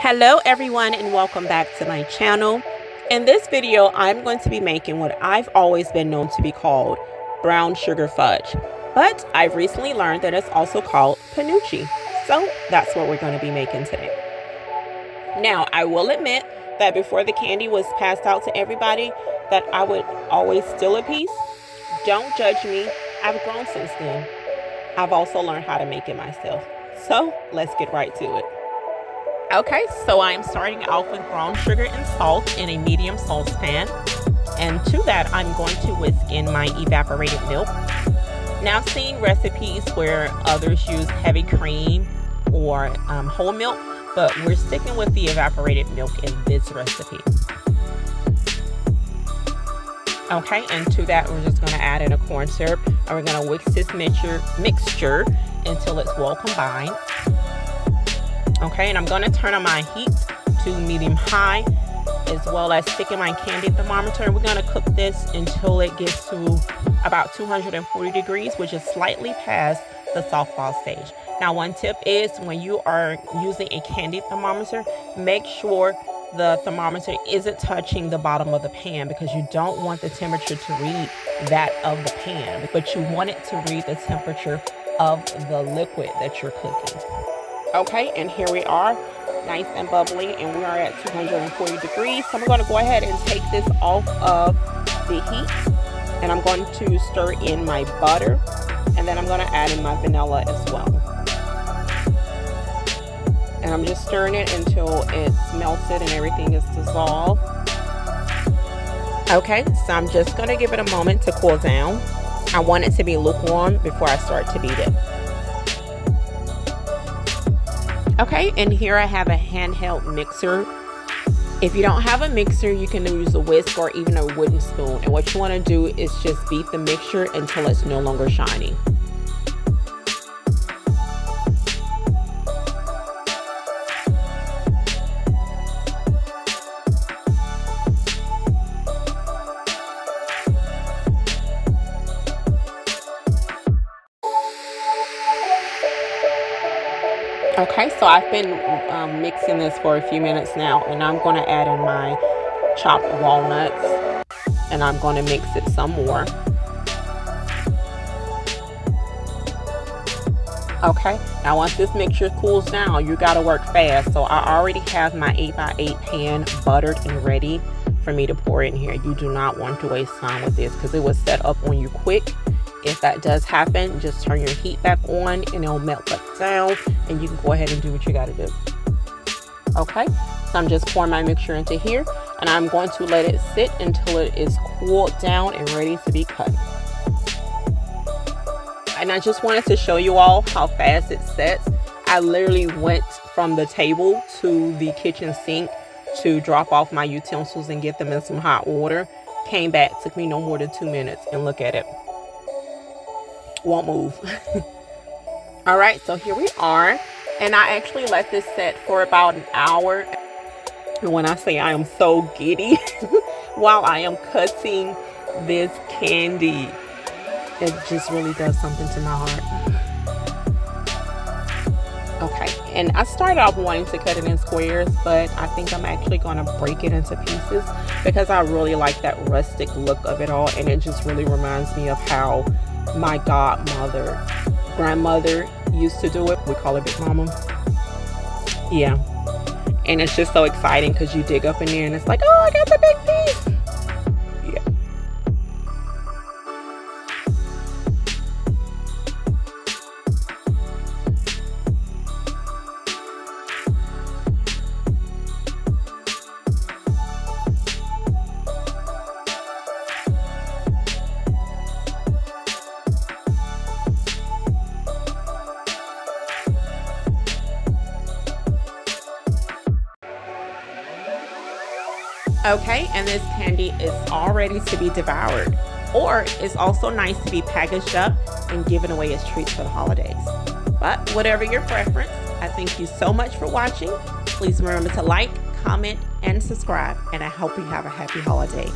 Hello everyone and welcome back to my channel. In this video I'm going to be making what I've always been known to be called brown sugar fudge, but I've recently learned that it's also called Penuche, so that's what we're going to be making today. Now I will admit that before the candy was passed out to everybody that I would always steal a piece. Don't judge me, I've grown since then. I've also learned how to make it myself, so let's get right to it. Okay, so I'm starting off with brown sugar and salt in a medium saucepan, and to that I'm going to whisk in my evaporated milk. Now I've seen recipes where others use heavy cream or whole milk, but we're sticking with the evaporated milk in this recipe. Okay, and to that we're just going to add in a corn syrup, and we're going to whisk this mixture until it's well combined. Okay, and I'm going to turn on my heat to medium high, as well as sticking my candy thermometer, and we're going to cook this until it gets to about 240 degrees, which is slightly past the softball stage. Now one tip is when you are using a candy thermometer, make sure the thermometer isn't touching the bottom of the pan, because you don't want the temperature to read that of the pan, but you want it to read the temperature of the liquid that you're cooking. Okay, and here we are, nice and bubbly, and we are at 240 degrees. So I'm going to go ahead and take this off of the heat, and I'm going to stir in my butter, and then I'm going to add in my vanilla as well. And I'm just stirring it until it's melted and everything is dissolved. Okay, so I'm just going to give it a moment to cool down. I want it to be lukewarm before I start to beat it. Okay, and here I have a handheld mixer. If you don't have a mixer, you can use a whisk or even a wooden spoon. And what you want to do is just beat the mixture until it's no longer shiny. Okay, so I've been mixing this for a few minutes now, and I'm going to add in my chopped walnuts, and I'm going to mix it some more. Okay, now once this mixture cools down, you got to work fast. So I already have my 8x8 pan buttered and ready for me to pour in here. You do not want to waste time with this, because it will set up on you quick. If that does happen, just turn your heat back on and it'll melt back down, and you can go ahead and do what you got to do. Okay, so I'm just pouring my mixture into here, and I'm going to let it sit until it is cooled down and ready to be cut. And I just wanted to show you all how fast it sets. I literally went from the table to the kitchen sink to drop off my utensils and get them in some hot water. Came back, took me no more than 2 minutes, and look at it. Won't move. All right, so here we are, and I actually let this set for about an hour. And when I say I am so giddy while I am cutting this candy, it just really does something to my heart. Okay, and I started off wanting to cut it in squares, but I think I'm actually going to break it into pieces, because I really like that rustic look of it all, and it just really reminds me of how my grandmother used to do it. We call it Big Mama. Yeah, and it's just so exciting because you dig up in there and it's like, oh, I got the big piece. Yeah. Okay, and this candy is all ready to be devoured, or it's also nice to be packaged up and given away as treats for the holidays. But whatever your preference, I thank you so much for watching. Please remember to like, comment, and subscribe, and I hope you have a happy holiday.